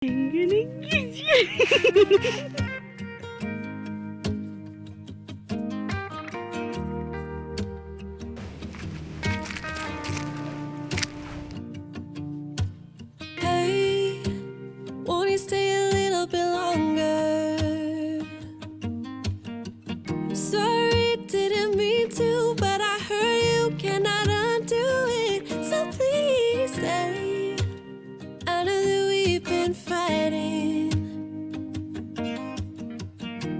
I'm gonna get you. Hey, won't you stay a little bit longer? I'm sorry, didn't mean to, but I heard you cannot undo it. So please stay. I know that we've been fighting,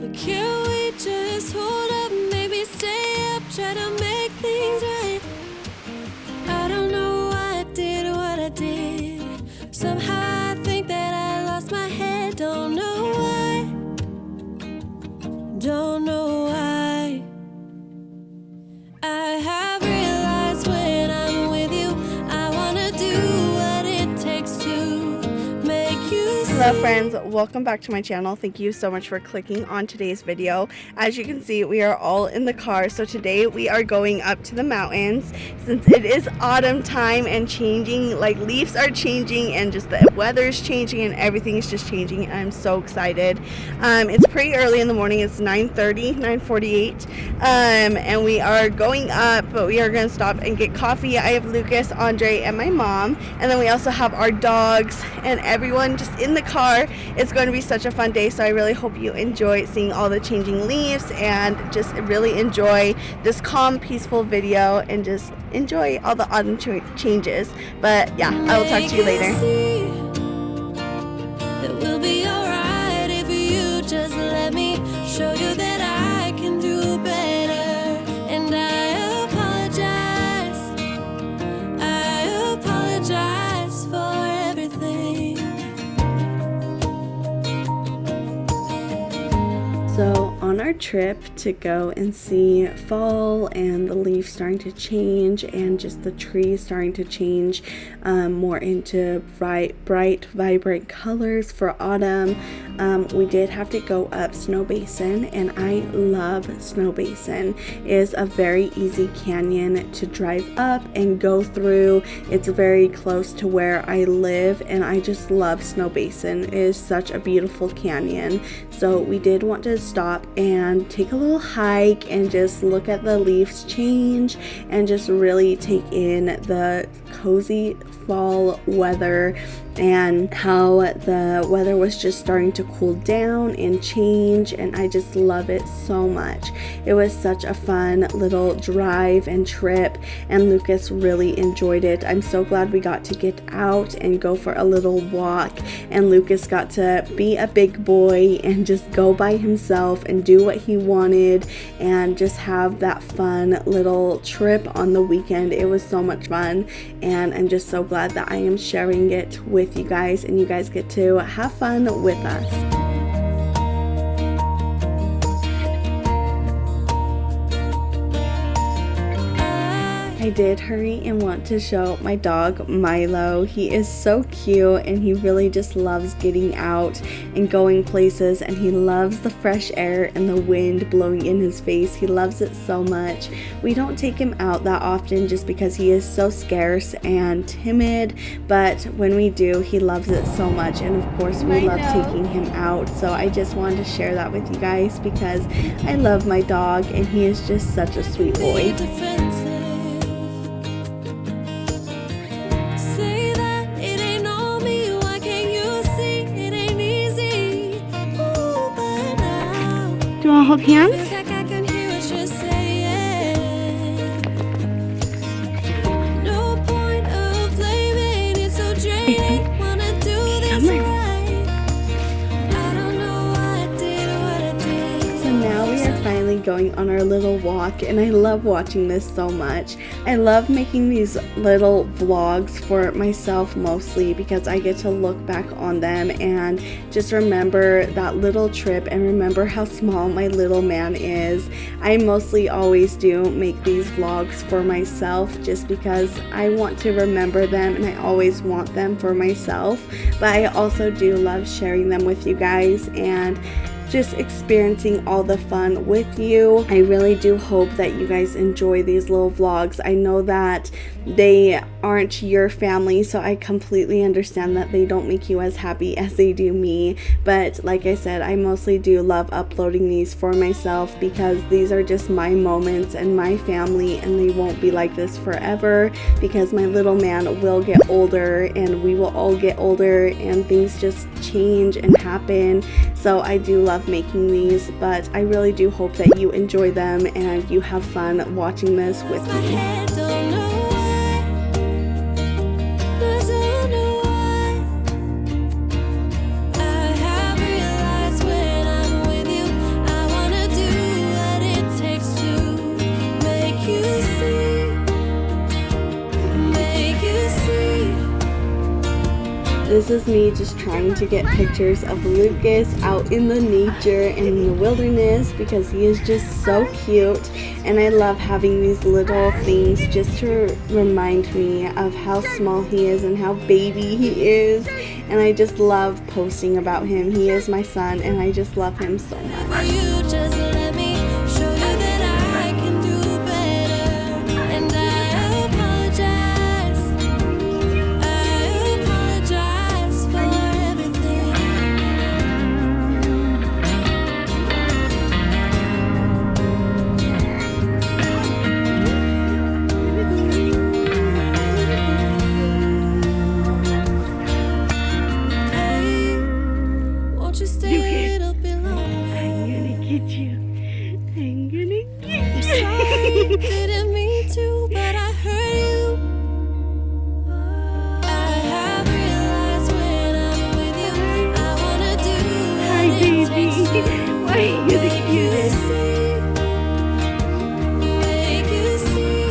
but can't we just hold up? Maybe stay up, try to make things right. I don't know why I did what I did. Somehow I think that I lost my head. Don't know why. Don't know why. I have realized when I'm with you, I wanna do what it takes to make you see. Hello friends, welcome back to my channel. Thank you so much for clicking on today's video. As you can see, we are all in the car. So today we are going up to the mountains since it is autumn time and changing, like leaves are changing and just the weather's changing and everything is just changing. And I'm so excited. It's pretty early in the morning. It's 9:30, 9:48, and we are going up, but we are going to stop and get coffee. I have Lucas, Andre, and my mom, and then we also have our dogs and everyone just in the car. It's going to be such a fun day, so I really hope you enjoy seeing all the changing leaves and just really enjoy this calm, peaceful video and just enjoy all the autumn changes. But yeah, I will talk to you later. That we'll be alright if you just let me show you that I can do better. And I apologize for everything. So on our trip to go and see fall and the leaves starting to change and just the trees starting to change more into bright, vibrant colors for autumn, we did have to go up Snow Basin, and I love Snow Basin. It is a very easy canyon to drive up and go through. It's very close to where I live, and I just love Snow Basin. It is such a beautiful canyon. So we did want to stop and take a little hike and just look at the leaves change and just really take in the cozy fall weather and how the weather was just starting to cool down and change, and I just love it so much. It was such a fun little drive and trip, and Lucas really enjoyed it. I'm so glad we got to get out and go for a little walk, and Lucas got to be a big boy and just go by himself and do what he wanted and just have that fun little trip on the weekend. It was so much fun, and I'm just so glad that I am sharing it with you guys, and you guys get to have fun with us. I did hurry and want to show my dog Milo. He is so cute and he really just loves getting out and going places, and he loves the fresh air and the wind blowing in his face. He loves it so much. We don't take him out that often just because he is so scarce and timid, but when we do, he loves it so much, and of course we love taking him out. So I just wanted to share that with you guys because I love my dog and he is just such a sweet boy. Do you want to hold hands? Going on our little walk, and I love watching this so much. I love making these little vlogs for myself mostly because I get to look back on them and just remember that little trip and remember how small my little man is. I mostly always do make these vlogs for myself just because I want to remember them and I always want them for myself, but I also do love sharing them with you guys and just experiencing all the fun with you. I really do hope that you guys enjoy these little vlogs. I know that they aren't your family, so I completely understand that they don't make you as happy as they do me. But like I said, I mostly do love uploading these for myself because these are just my moments and my family, and they won't be like this forever because my little man will get older and we will all get older and things just change and happen. So I do love making these, but I really do hope that you enjoy them and you have fun watching this with My me. head don't know why. I don't know why. I have realized when I'm with you, I wanna do what it takes to make you see, make you see. This is me just trying to get pictures of Lucas out in the nature and in the wilderness because he is just so cute, and I love having these little things just to remind me of how small he is and how baby he is, and I just love posting about him. He is my son and I just love him so much. You just let me show you that I can do better, and I apologize. I apologize for everything. Hey, won't you stay a little bit longer? Get you. I'm gonna get I'm sorry, didn't mean to, but I hurt you. I have realized when I'm with you, I wanna do what it takes to Why are you the make you cutest? see, make you see.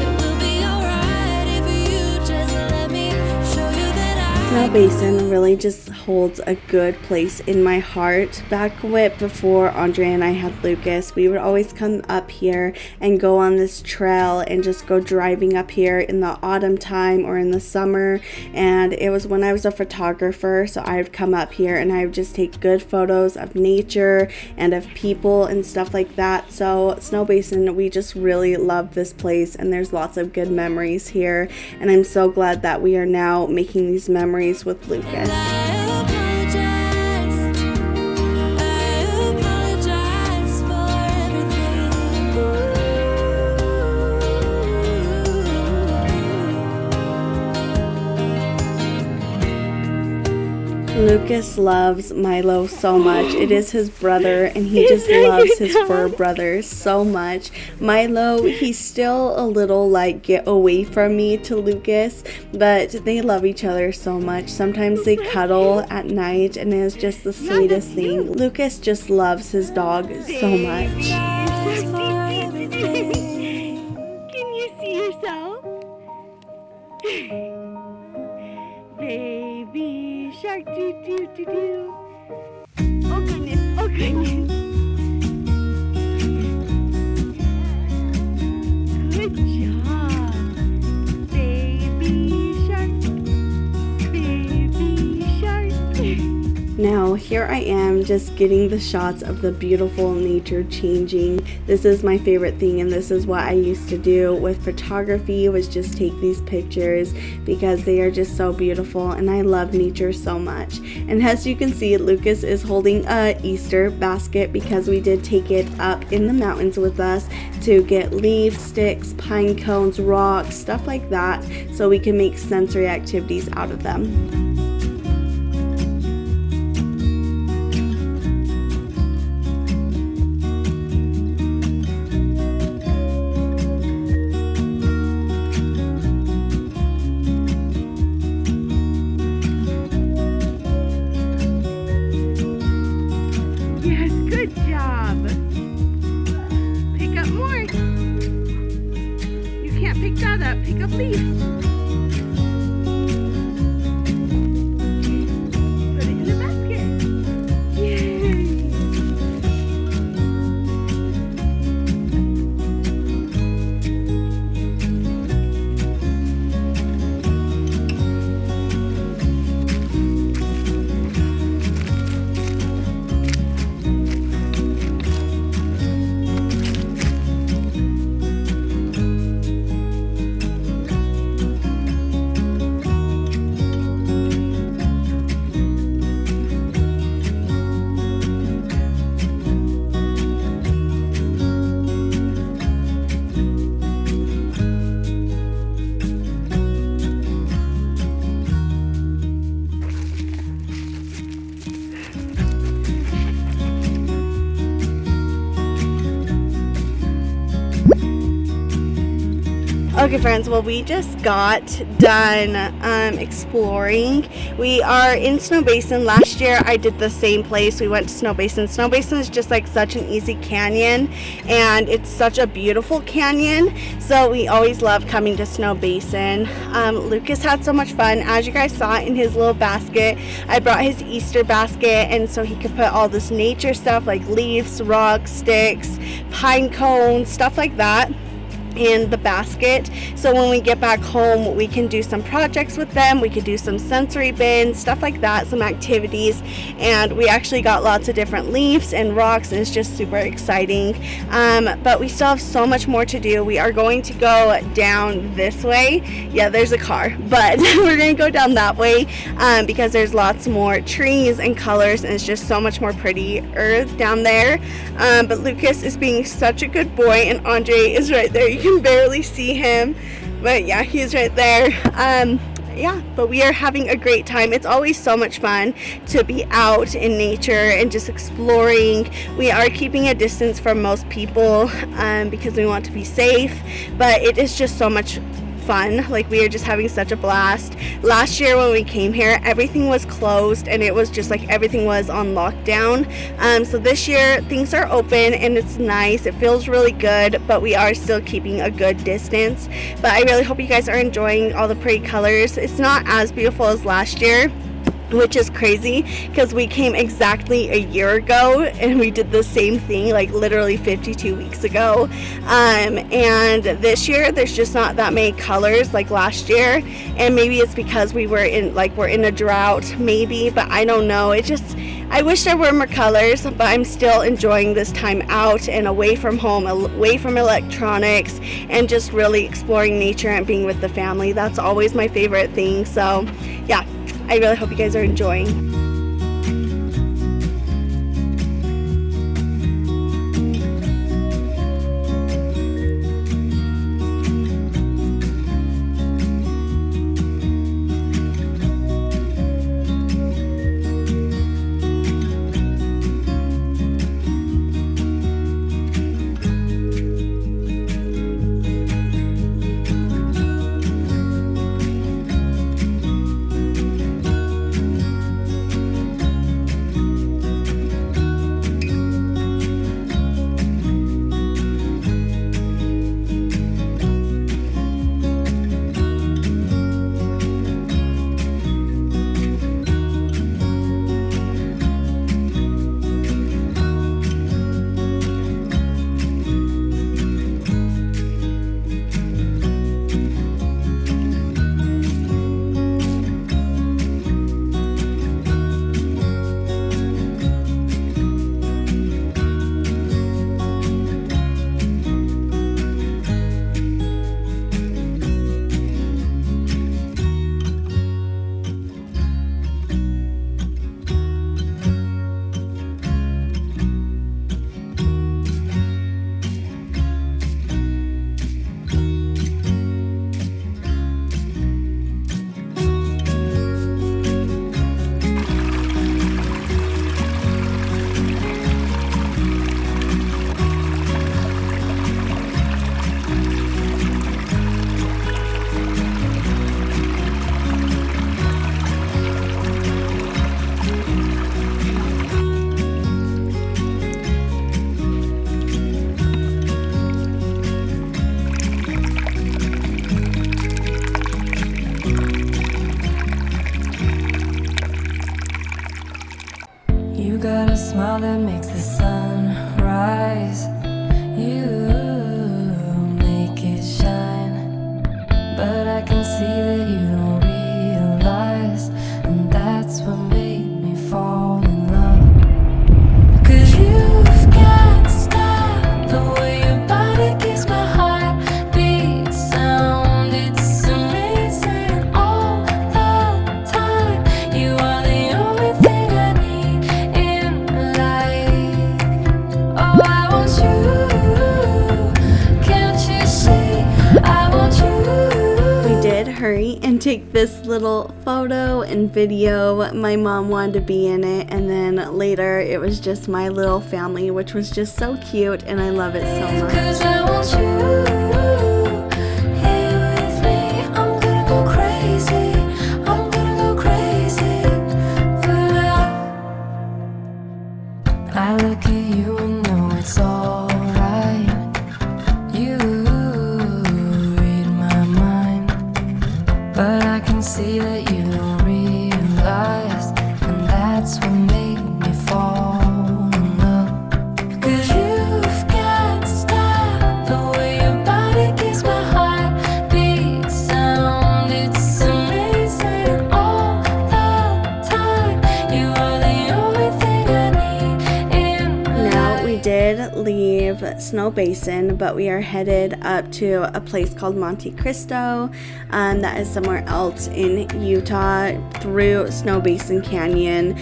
It will be alright if you just let me show you that Snow Basin really just holds a good place in my heart. Back before Andre and I had Lucas, we would always come up here and go on this trail and just go driving up here in the autumn time or in the summer. And it was when I was a photographer, so I would come up here and I would just take good photos of nature and of people and stuff like that. So Snow Basin, we just really love this place, and there's lots of good memories here, and I'm so glad that we are now making these memories with Lucas. I apologize for everything. Lucas loves Milo so much. It is his brother, and he just loves his fur brother so much. Milo, he's still a little like get away from me to Lucas, but they love each other so much. Sometimes they cuddle at night, and it's just the sweetest thing. Lucas just loves his dog so much. Can you see yourself? Baby shark, doo doo doo doo. Oh goodness, oh goodness. Good job. Baby shark, baby shark. Now here I am just getting the shots of the beautiful nature changing. This is my favorite thing, and this is what I used to do with photography, was just take these pictures because they are just so beautiful, and I love nature so much. And as you can see, Lucas is holding a Easter basket because we did take it up in the mountains with us to get leaf sticks, pine cones, rocks, stuff like that, so we can make sensory activities out of them. Good job. Pick up more. You can't pick that up. Pick up leaves. Okay, friends, well, we just got done exploring. We are in Snow Basin. Last year I did the same place. We went to Snow Basin. Snow Basin is just like such an easy canyon, and it's such a beautiful canyon, so we always love coming to Snow Basin. Lucas had so much fun. As you guys saw in his little basket, I brought his Easter basket, and so he could put all this nature stuff like leaves, rocks, sticks, pine cones, stuff like that in the basket, so when we get back home we can do some projects with them. We could do some sensory bins, stuff like that, some activities, and we actually got lots of different leaves and rocks, and it's just super exciting. But we still have so much more to do. We are going to go down this way. Yeah, there's a car, but we're gonna go down that way because there's lots more trees and colors, and it's just so much more prettier down there. But Lucas is being such a good boy, and Andre is right there. You can barely see him, but yeah, he's right there. Yeah, but we are having a great time. It's always so much fun to be out in nature and just exploring. We are keeping a distance from most people because we want to be safe, but it is just so much fun. Like, we are just having such a blast. Last year when we came here, everything was closed, and it was just like everything was on lockdown. So this year things are open, and it's nice. It feels really good, but we are still keeping a good distance. But I really hope you guys are enjoying all the pretty colors. It's not as beautiful as last year, which is crazy because we came exactly a year ago and we did the same thing like literally 52 weeks ago. And this year there's just not that many colors like last year, and maybe it's because we're in a drought maybe, but I don't know. I wish there were more colors, but I'm still enjoying this time out and away from home, away from electronics, and just really exploring nature and being with the family. That's always my favorite thing. So yeah, I really hope you guys are enjoying. got a smile that makes the sun rise. You make it shine, but I can see that you don't realize, and that's what made me fall in love. 'Cause you've got style, the way your body keeps my heart beat sound. It's amazing all the time. You are the only thing I need in life. Oh, I want you, can't you see? I want you. We did hurry and take this little photo and video. My mom wanted to be in it, and then later it was just my little family, which was just so cute, and I love it so much. 'Cause I want you here that's what made me fall in love. 'Cause you've got style, the way your body keeps my heartbeat sound. It's amazing all the time. You are the only thing I need in Now, life. we did leave Snow Basin, but we are headed up to a place called Monte Cristo. That is somewhere else in Utah through Snow Basin Canyon.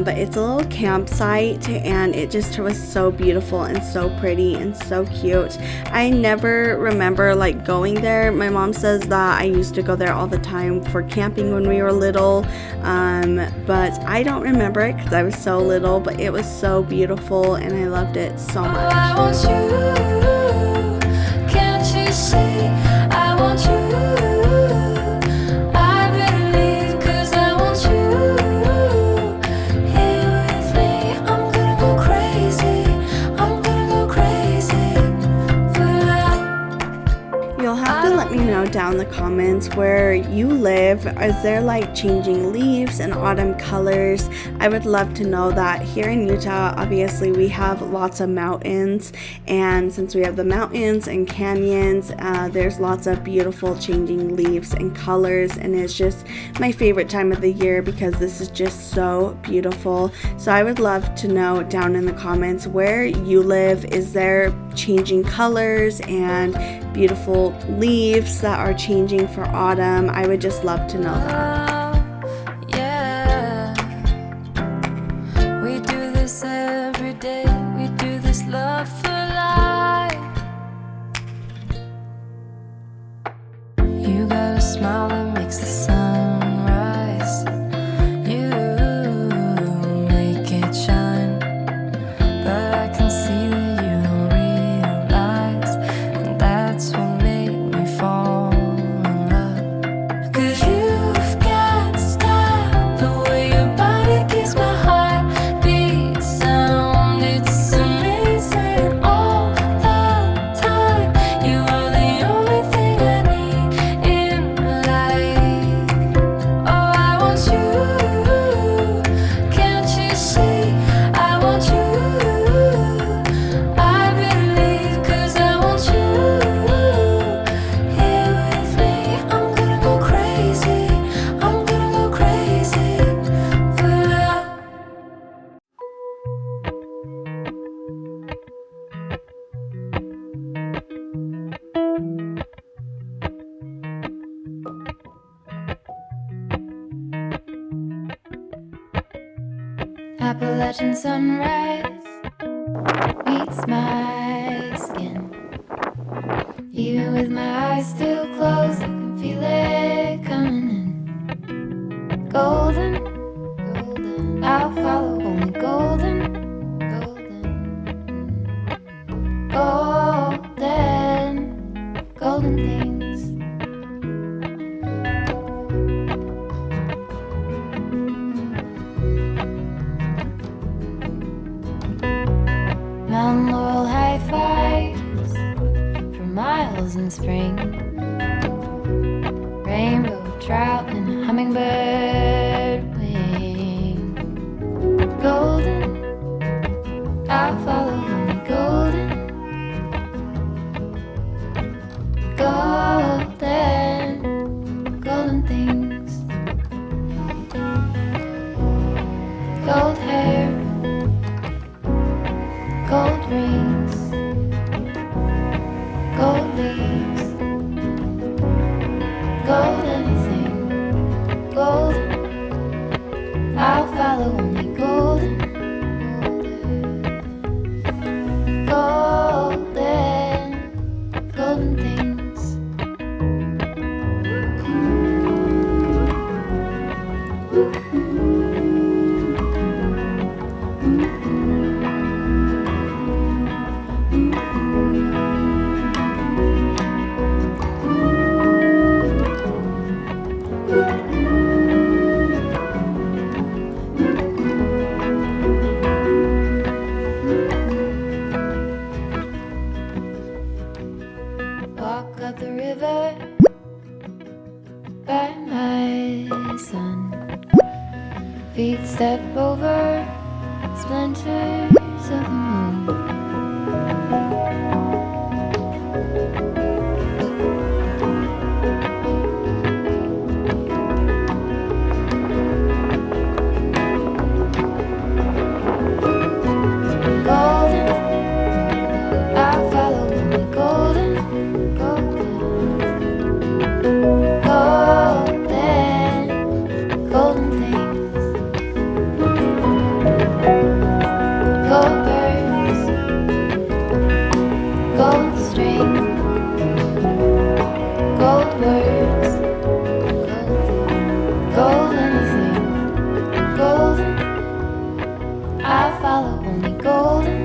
But it's a little campsite, and it just was so beautiful and so pretty and so cute. I never remember like going there. My mom says that I used to go there all the time for camping when we were little, but I don't remember it because I was so little. But it was so beautiful, and I loved it so Oh, much. I want you, can't you see? I want you, I better leave 'cause I want you here with me. I'm gonna go crazy, I'm gonna go crazy for love. You'll have to let me know down in the comments where you live. Is there like changing leaves and autumn colors? I would love to know that. Here in Utah, obviously we have lots of mountains, and since we have the mountains and canyons, there's lots of beautiful changing leaves and colors, and it's just my favorite time of the year because this is just so beautiful. So I would love to know down in the comments where you live. Is there changing colors and beautiful leaves that are changing for autumn? I would just love to know that. Yeah, we do this every day. We do this love for life. You got a smile that makes the sun rise. You make it shine, but I can see that you don't realize, and that's what made me fall in love. 'Cause you've got style, the way your body keeps my heartbeat sound. It's amazing all the time. You are the only thing I need in life. Oh, I want you, can't you see? I want you, I better leave 'cause I want you here with me. I'm gonna go crazy, I'm gonna go crazy for love. Appalachian sunrise meets my skin. Even with my eyes still closed, I can feel it coming in. Golden, golden, I'll follow only golden, golden, golden, golden things. Mountain laurel high fives for miles in spring. Rainbow trout and a hummingbird wing. Golden, I'll follow only golden, golden, golden things. Gold hair, gold rings, gold leaves, gold anything, golden, I'll follow only golden, golden, golden things. We'd step over splinters of the moon. Golden, I follow only golden, golden, golden things. Gold birds, gold string, gold words, gold anything, golden. I follow only golden,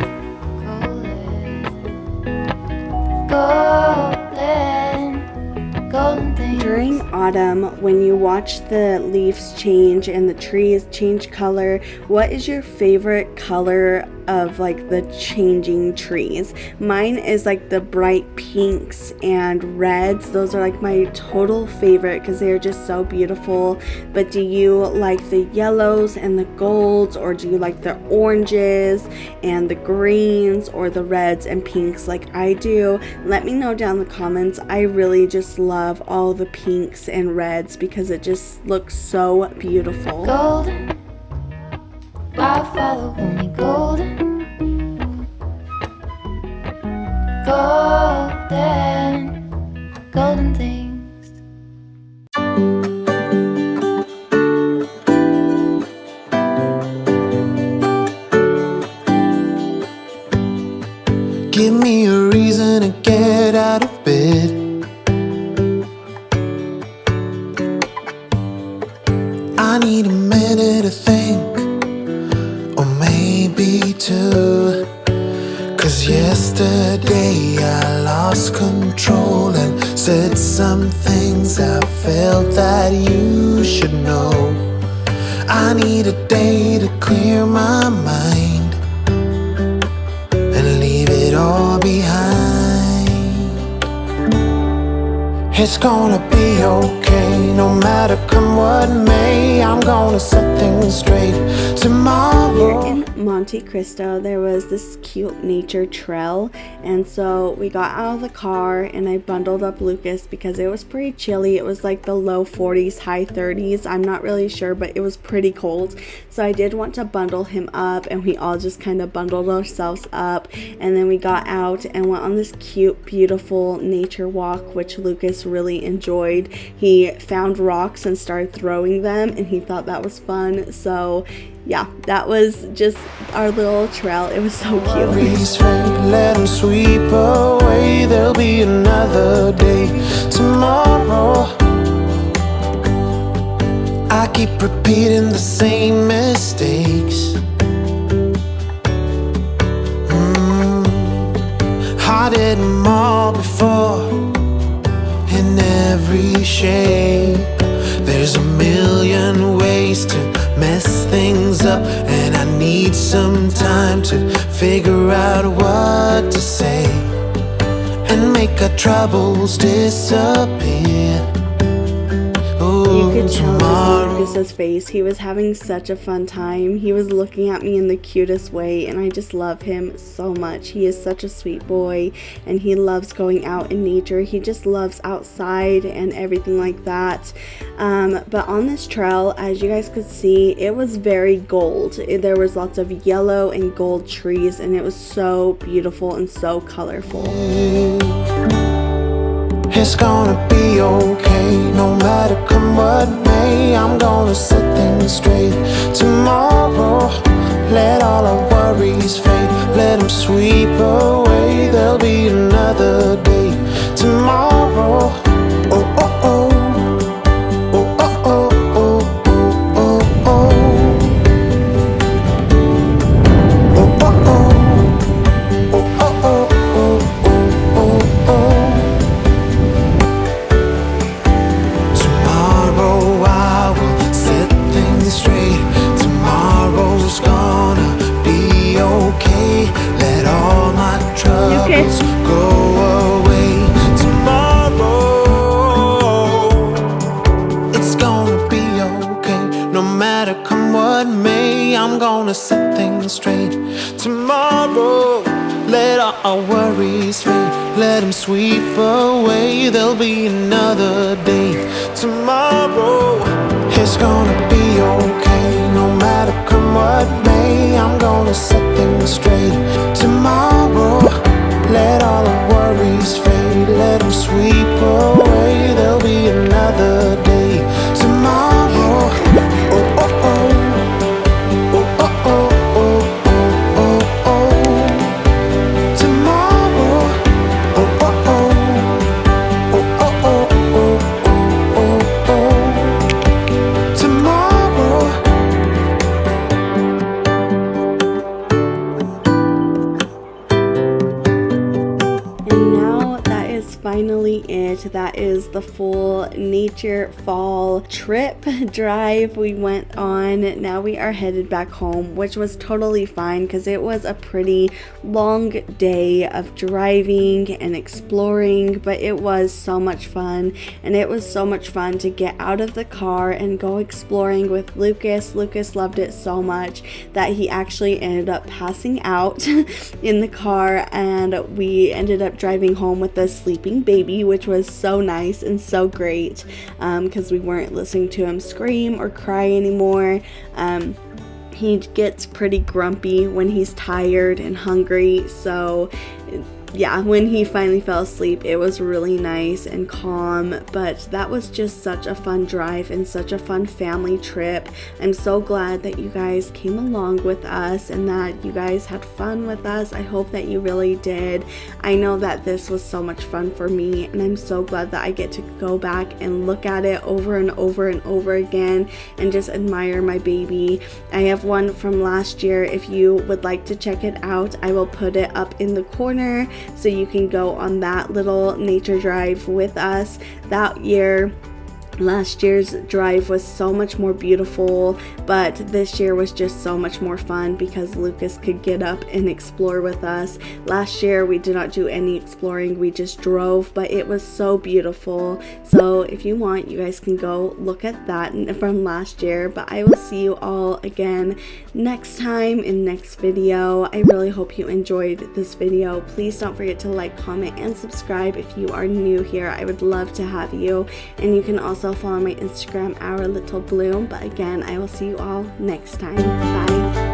golden things. During autumn, when you watch the leaves change and the trees change color, what is your favorite color of like the changing trees? Mine is like the bright pinks and reds. Those are like my total favorite because they're just so beautiful. But do you like the yellows and the golds, or do you like the oranges and the greens, or the reds and pinks like I do? Let me know down in the comments. I really just love all the pinks and reds because it just looks so beautiful. Golden, I follow only golden, golden things. Give me a reason to get out of bed. I need a minute to think, or maybe two. 'Cause yesterday I lost control and said some things I felt that you should know. I need a day to clear my mind and leave it all behind. It's gonna be okay, no matter come what may. I'm gonna set things straight tomorrow. In Monte Cristo, there was this cute nature trail, and so we got out of the car and I bundled up Lucas because it was pretty chilly. It was like the low 40s, high 30s. I'm not really sure, but it was pretty cold. So I did want to bundle him up, and we all just kind of bundled ourselves up, and then we got out and went on this cute, beautiful nature walk, which Lucas really enjoyed. He found rocks and started throwing them, and he thought that was fun. So yeah, that was just our little trail. It was so cute. Worries fade, let them sweep away. There'll be another day tomorrow. I keep repeating the same mistakes. I did them all before, in every shape. There's a million ways to mess things up, and I need some time to figure out what to say and make our troubles disappear. You could tell on Lucas's face. He was having such a fun time. He was looking at me in the cutest way, and I just love him so much. He is such a sweet boy, and he loves going out in nature. He just loves outside and everything like that. But on this trail, as you guys could see, it was very gold. There was lots of yellow and gold trees, and it was so beautiful and so colorful. It's gonna be okay, no matter come what may. I'm gonna set things straight tomorrow. Let all our worries fade, let them sweep away. There'll be another day tomorrow. Oh, oh, oh. Oh, oh, oh, oh, oh, oh, oh. Oh, oh, oh. Oh, oh, oh, oh, oh, oh, oh. Tomorrow I will set things straight. Tomorrow's gonna be okay. Let all my troubles go away. Tomorrow it's gonna be okay, no matter come what may. may, I'm gonna set things straight. Tomorrow, let all our worries fade. Let them sweep away, there'll be another day. Tomorrow, it's gonna be okay. No matter come what may, I'm gonna set things straight. Tomorrow, let all our worries fade. Let them sweep away, there'll be another day. Tomorrow, oh oh oh, oh oh oh, oh oh oh. Tomorrow, oh oh oh, oh oh oh, oh oh oh. Tomorrow. And now that is finally it. That is the full nature fall trip drive we went on. Now we are headed back home, which was totally fine because it was a pretty long day of driving and exploring, but it was so much fun. And it was so much fun to get out of the car and go exploring with Lucas. Lucas loved it so much that he actually ended up passing out in the car, and we ended up driving home with a sleeping baby, which was so nice and so great because we weren't listening to him scream or cry anymore. He gets pretty grumpy when he's tired and hungry, so yeah, when he finally fell asleep, it was really nice and calm. But that was just such a fun drive and such a fun family trip. I'm so glad that you guys came along with us and that you guys had fun with us. I hope that you really did. I know that this was so much fun for me, and I'm so glad that I get to go back and look at it over and over and over again and just admire my baby. I have one from last year. If you would like to check it out, I will put it up in the corner so you can go on that little nature drive with us. That year, last year's drive was so much more beautiful, but this year was just so much more fun because Lucas could get up and explore with us. Last year we did not do any exploring, we just drove, but it was so beautiful. So if you want, you guys can go look at that from last year. But I will see you all again next time in next video. I really hope you enjoyed this video. Please don't forget to like, comment, and subscribe if you are new here. I would love to have you, and you can also follow my Instagram, Our Little Bloom. But again, I will see you all next time. Bye.